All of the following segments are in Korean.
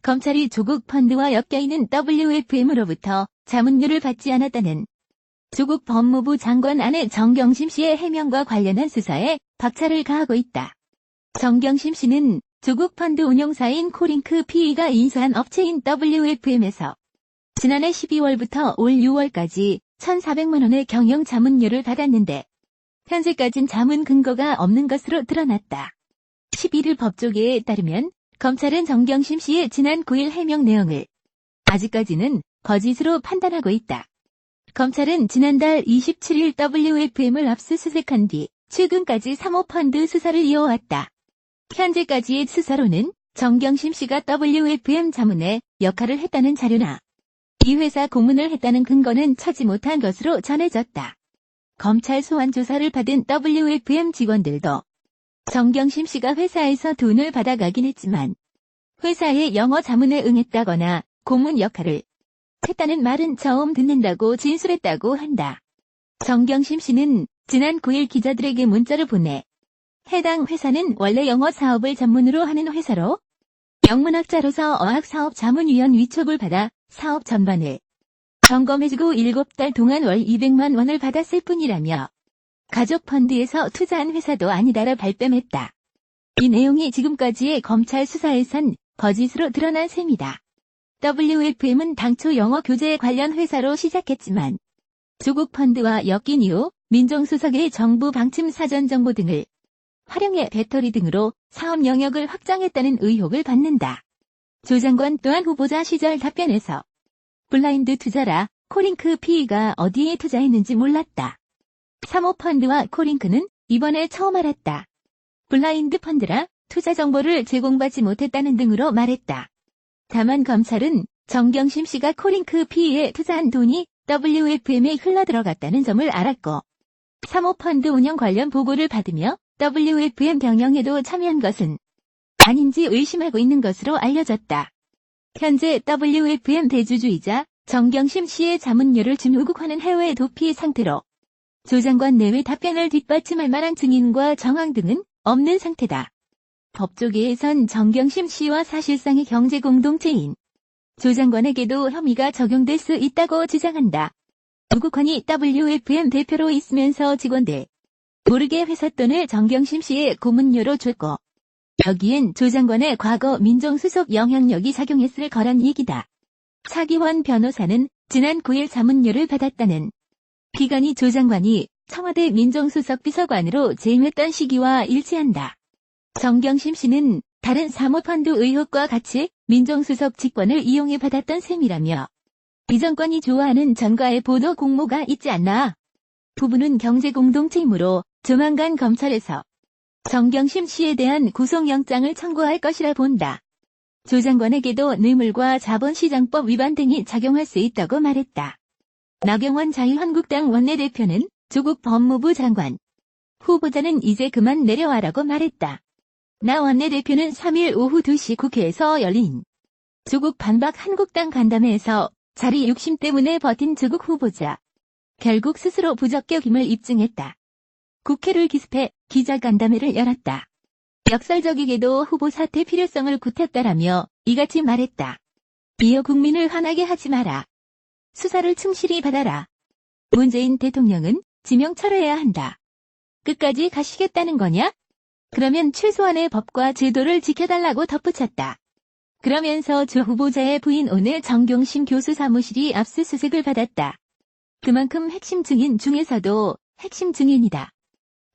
검찰이 조국 펀드와 엮여있는 WFM으로부터 자문료를 받지 않았다는 조국 법무부 장관 아내 정경심 씨의 해명과 관련한 수사에 박차를 가하고 있다. 정경심 씨는 조국 펀드 운용사인 코링크 PE가 인수한 업체인 WFM에서 지난해 12월부터 올 6월까지 1,400만 원의 경영 자문료를 받았는데 현재까진 자문 근거가 없는 것으로 드러났다. 11일 법조계에 따르면 검찰은 정경심 씨의 지난 9일 해명 내용을 아직까지는 거짓으로 판단하고 있다. 검찰은 지난달 27일 WFM을 압수수색한 뒤 최근까지 사모펀드 수사를 이어왔다. 현재까지의 수사로는 정경심 씨가 WFM 자문에 역할을 했다는 자료나 이 회사 고문을 했다는 근거는 찾지 못한 것으로 전해졌다. 검찰 소환 조사를 받은 WFM 직원들도 정경심 씨가 회사에서 돈을 받아가긴 했지만 회사의 영어 자문에 응했다거나 고문 역할을 했다는 말은 처음 듣는다고 진술했다고 한다. 정경심 씨는 지난 9일 기자들에게 문자를 보내 해당 회사는 원래 영어 사업을 전문으로 하는 회사로 영문학자로서 어학사업 자문위원 위촉을 받아 사업 전반을 점검해주고 7달 동안 월 200만 원을 받았을 뿐이라며 가족 펀드에서 투자한 회사도 아니다라 발뺌했다. 이 내용이 지금까지의 검찰 수사에선 거짓으로 드러난 셈이다. WFM은 당초 영어 교재 관련 회사로 시작했지만 조국 펀드와 엮인 이후 민정수석의 정부 방침 사전 정보 등을 활용해 배터리 등으로 사업 영역을 확장했다는 의혹을 받는다. 조 장관 또한 후보자 시절 답변에서 블라인드 투자라 코링크 PE가 어디에 투자했는지 몰랐다. 사모펀드와 코링크는 이번에 처음 알았다. 블라인드 펀드라 투자 정보를 제공받지 못했다는 등으로 말했다. 다만 검찰은 정경심 씨가 코링크 PE에 투자한 돈이 WFM에 흘러들어갔다는 점을 알았고 사모펀드 운영 관련 보고를 받으며 WFM 경영에도 참여한 것은 아닌지 의심하고 있는 것으로 알려졌다. 현재 WFM 대주주이자 정경심 씨의 자문료를 준우국하는 해외 도피 상태로 조 장관 내외 답변을 뒷받침할 만한 증인과 정황 등은 없는 상태다. 법조계에선 정경심 씨와 사실상의 경제 공동체인 조 장관에게도 혐의가 적용될 수 있다고 주장한다. 우국환이 WFM 대표로 있으면서 직원들 모르게 회사 돈을 정경심 씨의 고문료로 줬고 여기엔 조 장관의 과거 민정수석 영향력이 작용했을 거란 얘기다. 차기환 변호사는 지난 9일 자문료를 받았다는 기간이 조 장관이 청와대 민정수석 비서관으로 재임했던 시기와 일치한다. 정경심 씨는 다른 사모펀드 의혹과 같이 민정수석 직권을 이용해 받았던 셈이라며 이 정권이 좋아하는 전가의 보도 공모가 있지 않나. 부부는 경제공동체이므로 조만간 검찰에서 정경심 씨에 대한 구속영장을 청구할 것이라 본다. 조 장관에게도 뇌물과 자본시장법 위반 등이 작용할 수 있다고 말했다. 나경원 자유한국당 원내대표는 조국 법무부 장관 후보자는 이제 그만 내려와라고 말했다. 나 원내대표는 3일 오후 2시 국회에서 열린 조국 반박 한국당 간담회에서 자리 욕심 때문에 버틴 조국 후보자. 결국 스스로 부적격임을 입증했다. 국회를 기습해 기자간담회를 열었다. 역설적이게도 후보 사퇴 필요성을 구했다라며 이같이 말했다. 이어 국민을 화나게 하지 마라. 수사를 충실히 받아라. 문재인 대통령은 지명 철회해야 한다. 끝까지 가시겠다는 거냐? 그러면 최소한의 법과 제도를 지켜달라고 덧붙였다. 그러면서 조 후보자의 부인 오늘 정경심 교수 사무실이 압수수색을 받았다. 그만큼 핵심 증인 중에서도 핵심 증인이다.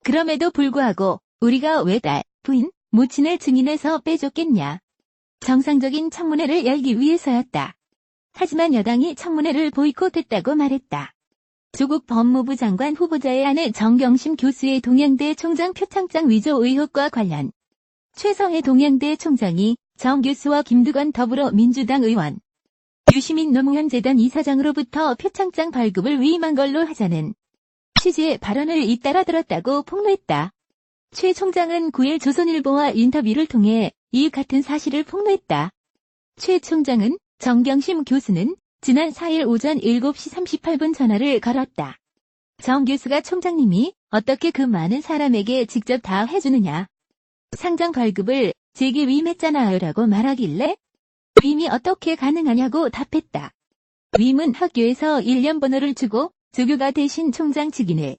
그럼에도 불구하고 우리가 왜 딸, 부인, 모친을 증인에서 빼줬겠냐. 정상적인 청문회를 열기 위해서였다. 하지만 여당이 청문회를 보이콧했다고 말했다. 조국 법무부 장관 후보자의 아내 정경심 교수의 동양대 총장 표창장 위조 의혹과 관련 최성해 동양대 총장이 정 교수와 김두관 더불어민주당 의원 유시민 노무현 재단 이사장으로부터 표창장 발급을 위임한 걸로 하자는 취지의 발언을 잇따라 들었다고 폭로했다. 최 총장은 9일 조선일보와 인터뷰를 통해 이 같은 사실을 폭로했다. 최 총장은 정경심 교수는 지난 4일 오전 7시 38분 전화를 걸었다. 정 교수가 총장님이 어떻게 그 많은 사람에게 직접 다 해주느냐. 상장 발급을 제게 위임했잖아요 라고 말하길래 위임이 어떻게 가능하냐고 답했다. 위임은 학교에서 1년 번호를 주고 조교가 대신 총장 직인을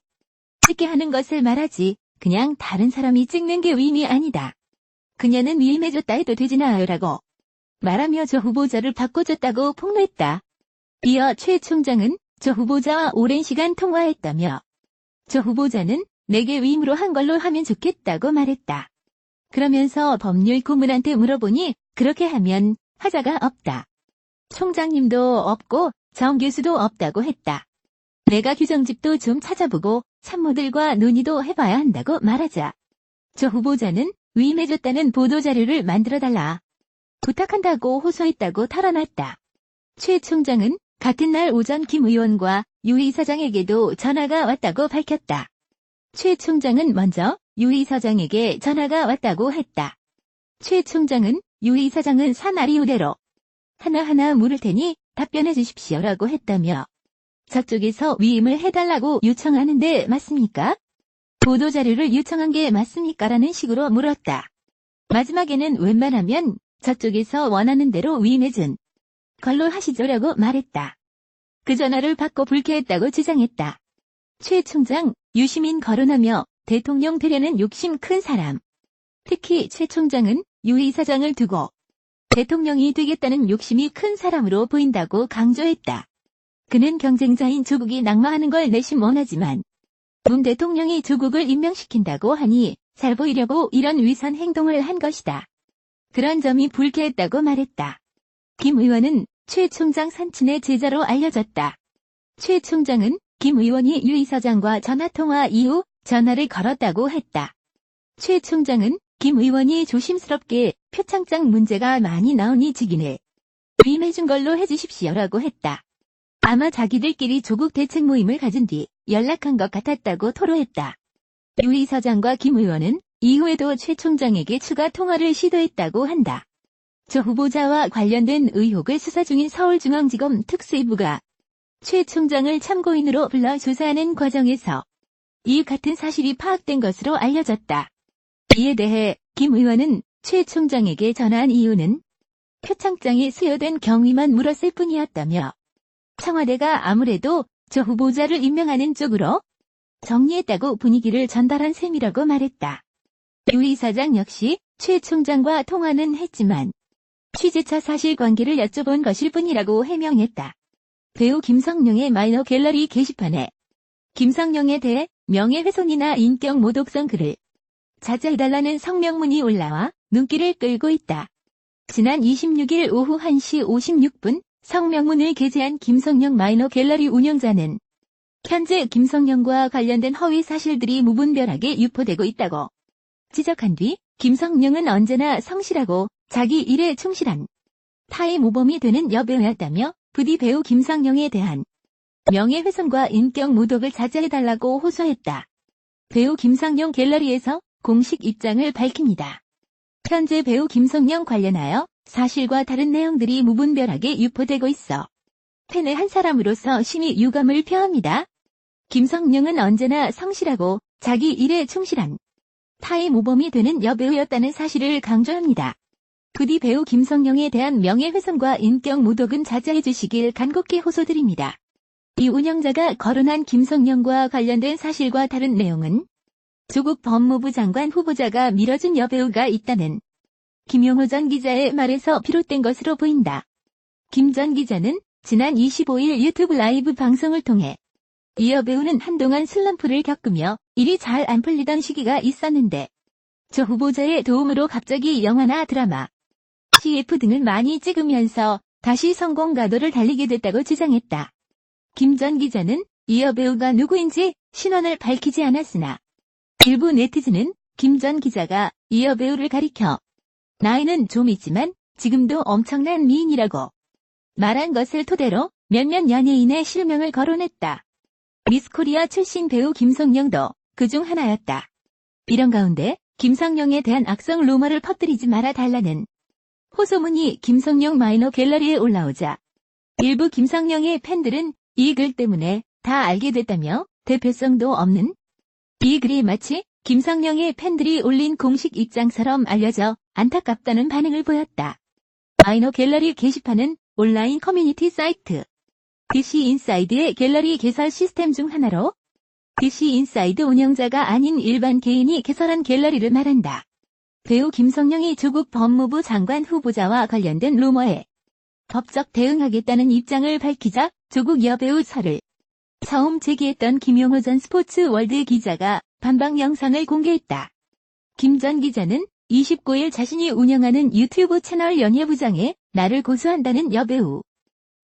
찍게 하는 것을 말하지 그냥 다른 사람이 찍는 게 위임이 아니다. 그녀는 위임해줬다 해도 되지나 라고 말하며 조 후보자를 바꿔줬다고 폭로했다. 이어 최 총장은 조 후보자와 오랜 시간 통화했다며 조 후보자는 내게 위임으로 한 걸로 하면 좋겠다고 말했다. 그러면서 법률 고문한테 물어보니 그렇게 하면 하자가 없다. 총장님도 없고 정 교수도 없다고 했다. 내가 규정집도 좀 찾아보고 참모들과 논의도 해봐야 한다고 말하자 조 후보자는 위임해줬다는 보도자료를 만들어달라 부탁한다고 호소했다고 털어놨다. 최 총장은 같은 날 오전 김 의원과 유 이사장에게도 전화가 왔다고 밝혔다. 최 총장은 먼저 유 이사장에게 전화가 왔다고 했다. 최 총장은 유 이사장은 사나리우대로 하나하나 물을 테니 답변해 주십시오라고 했다며 저쪽에서 위임을 해달라고 요청하는데 맞습니까? 보도자료를 요청한 게 맞습니까? 라는 식으로 물었다. 마지막에는 웬만하면 저쪽에서 원하는 대로 위임해준 걸로 하시죠라고 말했다. 그 전화를 받고 불쾌했다고 주장했다. 최 총장, 유시민 거론하며 대통령 되려는 욕심 큰 사람. 특히 최 총장은 유 이사장을 두고 대통령이 되겠다는 욕심이 큰 사람으로 보인다고 강조했다. 그는 경쟁자인 조국이 낙마하는 걸 내심 원하지만 문 대통령이 조국을 임명시킨다고 하니 잘 보이려고 이런 위선 행동을 한 것이다. 그런 점이 불쾌했다고 말했다. 김 의원은 최 총장 산친의 제자로 알려졌다. 최 총장은 김 의원이 유 이사장과 전화통화 이후 전화를 걸었다고 했다. 최 총장은 김 의원이 조심스럽게 표창장 문제가 많이 나오니 직인을 위임해준 걸로 해주십시오라고 했다. 아마 자기들끼리 조국 대책 모임을 가진 뒤 연락한 것 같았다고 토로했다. 유 이사장과 김 의원은 이후에도 최 총장에게 추가 통화를 시도했다고 한다. 조 후보자와 관련된 의혹을 수사 중인 서울중앙지검 특수부가 최 총장을 참고인으로 불러 조사하는 과정에서 이 같은 사실이 파악된 것으로 알려졌다. 이에 대해 김 의원은 최 총장에게 전화한 이유는 표창장이 수여된 경위만 물었을 뿐이었다며 청와대가 아무래도 조 후보자를 임명하는 쪽으로 정리했다고 분위기를 전달한 셈이라고 말했다. 유 이사장 역시 최 총장과 통화는 했지만 취재차 사실관계를 여쭤본 것일 뿐이라고 해명했다. 배우 김성령의 마이너 갤러리 게시판에 김성령에 대해 명예훼손이나 인격 모독성 글을 자제해달라는 성명문이 올라와 눈길을 끌고 있다. 지난 26일 오후 1시 56분 성명문을 게재한 김성령 마이너 갤러리 운영자는 현재 김성령과 관련된 허위 사실들이 무분별하게 유포되고 있다고 지적한 뒤 김성령은 언제나 성실하고 자기 일에 충실한 타의 모범이 되는 여배우였다며 부디 배우 김성령에 대한 명예훼손과 인격 모독을 자제해달라고 호소했다. 배우 김성령 갤러리에서 공식 입장을 밝힙니다. 현재 배우 김성령 관련하여 사실과 다른 내용들이 무분별하게 유포되고 있어 팬의 한 사람으로서 심히 유감을 표합니다. 김성령은 언제나 성실하고 자기 일에 충실한 타의 모범이 되는 여배우였다는 사실을 강조합니다. 부디 배우 김성령에 대한 명예훼손과 인격 모독은 자제해 주시길 간곡히 호소드립니다. 이 운영자가 거론한 김성령과 관련된 사실과 다른 내용은 조국 법무부 장관 후보자가 밀어준 여배우가 있다는 김용호 전 기자의 말에서 비롯된 것으로 보인다. 김 전 기자는 지난 25일 유튜브 라이브 방송을 통해 이 여배우는 한동안 슬럼프를 겪으며 일이 잘 안 풀리던 시기가 있었는데 조 후보자의 도움으로 갑자기 영화나 드라마, CF 등을 많이 찍으면서 다시 성공 가도를 달리게 됐다고 주장했다. 김 전 기자는 이 여배우가 누구인지 신원을 밝히지 않았으나 일부 네티즌은 김 전 기자가 이 여배우를 가리켜 나이는 좀 있지만 지금도 엄청난 미인이라고 말한 것을 토대로 몇몇 연예인의 실명을 거론했다. 미스코리아 출신 배우 김성령도 그중 하나였다. 이런 가운데 김성령에 대한 악성 루머를 퍼뜨리지 말아 달라는 호소문이 김성령 마이너 갤러리에 올라오자 일부 김성령의 팬들은 이 글 때문에 다 알게 됐다며 대표성도 없는 이 글이 마치 김성령의 팬들이 올린 공식 입장처럼 알려져 안타깝다는 반응을 보였다. 마이너 갤러리 게시판은 온라인 커뮤니티 사이트 DC 인사이드의 갤러리 개설 시스템 중 하나로 DC 인사이드 운영자가 아닌 일반 개인이 개설한 갤러리를 말한다. 배우 김성령이 조국 법무부 장관 후보자와 관련된 루머에 법적 대응하겠다는 입장을 밝히자 조국 여배우 설을 처음 제기했던 김용호 전 스포츠월드 기자가 반박 영상을 공개했다. 김 전 기자는 29일 자신이 운영하는 유튜브 채널 연예부장에 나를 고소한다는 여배우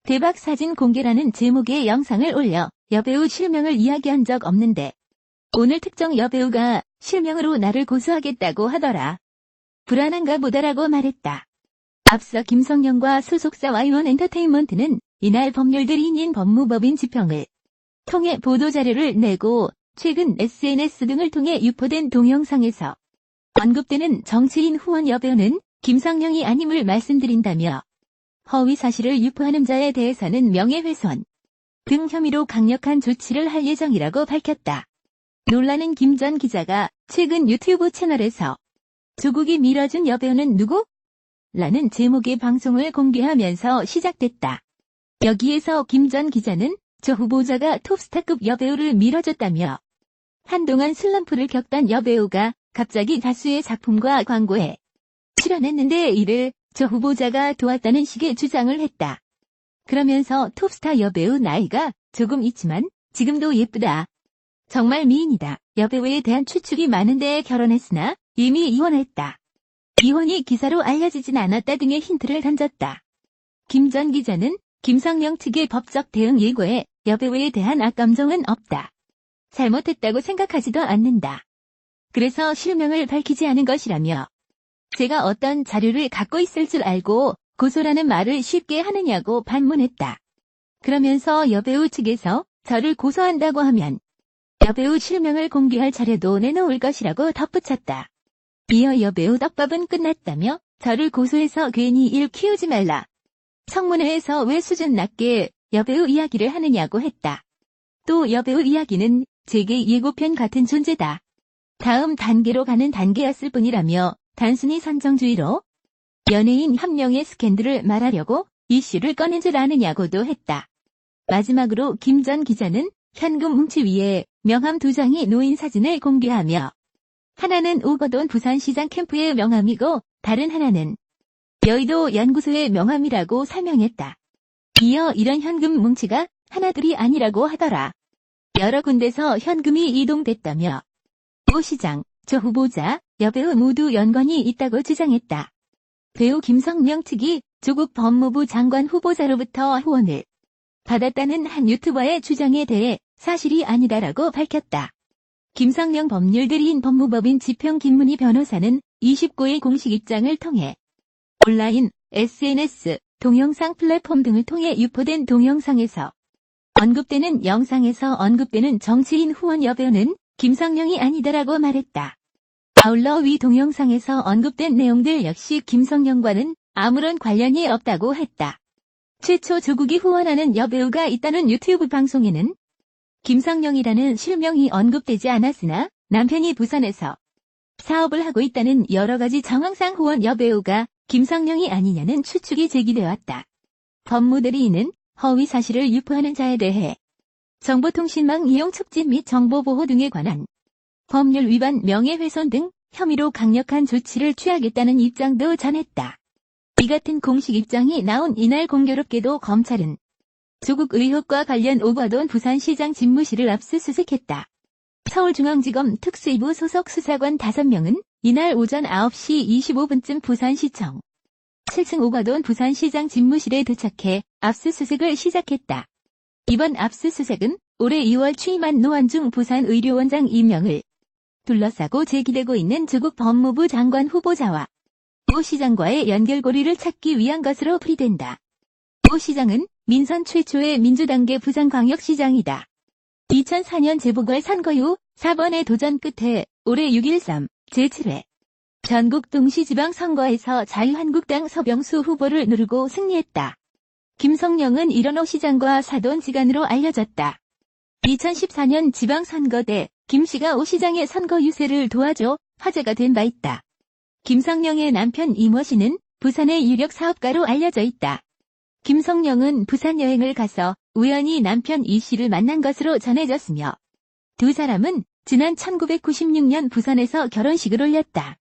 대박 사진 공개라는 제목의 영상을 올려 여배우 실명을 이야기한 적 없는데 오늘 특정 여배우가 실명으로 나를 고소하겠다고 하더라. 불안한가 보다라고 말했다. 앞서 김성령과 소속사 Y1 엔터테인먼트는 이날 법률대리인인 법무법인 지평을 통해 보도자료를 내고 최근 SNS 등을 통해 유포된 동영상에서 언급되는 정치인 후원 여배우는 김성령이 아님을 말씀드린다며 허위 사실을 유포하는 자에 대해서는 명예훼손 등 혐의로 강력한 조치를 할 예정이라고 밝혔다. 놀라는 김 전 기자가 최근 유튜브 채널에서 조국이 밀어준 여배우는 누구? 라는 제목의 방송을 공개하면서 시작됐다. 여기에서 김 전 기자는 저 후보자가 톱스타급 여배우를 밀어줬다며 한동안 슬럼프를 겪던 여배우가 갑자기 다수의 작품과 광고에 출연했는데 이를 저 후보자가 도왔다는 식의 주장을 했다. 그러면서 톱스타 여배우 나이가 조금 있지만 지금도 예쁘다. 정말 미인이다. 여배우에 대한 추측이 많은데 결혼했으나 이미 이혼했다. 이혼이 기사로 알려지진 않았다 등의 힌트를 던졌다. 김 전 기자는 김성령 측의 법적 대응 예고에 여배우에 대한 악감정은 없다. 잘못했다고 생각하지도 않는다. 그래서 실명을 밝히지 않은 것이라며 제가 어떤 자료를 갖고 있을 줄 알고 고소라는 말을 쉽게 하느냐고 반문했다. 그러면서 여배우 측에서 저를 고소한다고 하면 여배우 실명을 공개할 자료도 내놓을 것이라고 덧붙였다. 이어 여배우 떡밥은 끝났다며 저를 고소해서 괜히 일 키우지 말라. 청문회에서 왜 수준 낮게 여배우 이야기를 하느냐고 했다. 또 여배우 이야기는 제게 예고편 같은 존재다. 다음 단계로 가는 단계였을 뿐이라며 단순히 선정주의로 연예인 한 명의 스캔들을 말하려고 이슈를 꺼낸 줄 아느냐고도 했다. 마지막으로 김 전 기자는 현금 뭉치 위에 명함 2장이 놓인 사진을 공개하며 하나는 오거돈 부산시장 캠프의 명함이고 다른 하나는 여의도 연구소의 명함이라고 설명했다. 이어 이런 현금 뭉치가 하나둘이 아니라고 하더라. 여러 군데서 현금이 이동됐다며 오 시장, 저 후보자, 여배우 모두 연관이 있다고 주장했다. 배우 김성령 측이 조국 법무부 장관 후보자로부터 후원을 받았다는 한 유튜버의 주장에 대해 사실이 아니다라고 밝혔다. 김성령 법률대리인 법무법인 지평 김문희 변호사는 29일 공식 입장을 통해 온라인, SNS, 동영상 플랫폼 등을 통해 유포된 동영상에서 언급되는 영상에서 언급되는 정치인 후원 여배우는 김성령이 아니다라고 말했다. 아울러 위 동영상에서 언급된 내용들 역시 김성령과는 아무런 관련이 없다고 했다. 최초 조국이 후원하는 여배우가 있다는 유튜브 방송에는 김성령이라는 실명이 언급되지 않았으나 남편이 부산에서 사업을 하고 있다는 여러 가지 정황상 후원 여배우가 김성령이 아니냐는 추측이 제기되었다. 법무대리인은 허위 사실을 유포하는 자에 대해 정보통신망 이용 촉진 및 정보보호 등에 관한 법률 위반 명예훼손 등 혐의로 강력한 조치를 취하겠다는 입장도 전했다. 이 같은 공식 입장이 나온 이날 공교롭게도 검찰은 조국 의혹과 관련 오거돈 부산시장 집무실을 압수수색했다. 서울중앙지검 특수이부 소속 수사관 5명은 이날 오전 9시 25분쯤 부산시청 7층 오거돈 부산시장 집무실에 도착해 압수수색을 시작했다. 이번 압수수색은 올해 2월 취임한 노환중 부산의료원장 임명을 둘러싸고 제기되고 있는 조국 법무부 장관 후보자와 오 시장과의 연결고리를 찾기 위한 것으로 풀이된다. 오 시장은 민선 최초의 민주당계 부산광역시장이다. 2004년 재보궐선거 후 4번의 도전 끝에 올해 6.13 제7회 전국 동시지방선거에서 자유한국당 서병수 후보를 누르고 승리했다. 김성령은 이런 오 시장과 사돈지간으로 알려졌다. 2014년 지방선거 때 김 씨가 오 시장의 선거 유세를 도와줘 화제가 된 바 있다. 김성령의 남편 이모 씨는 부산의 유력 사업가로 알려져 있다. 김성령은 부산 여행을 가서 우연히 남편 이 씨를 만난 것으로 전해졌으며 두 사람은 지난 1996년 부산에서 결혼식을 올렸다.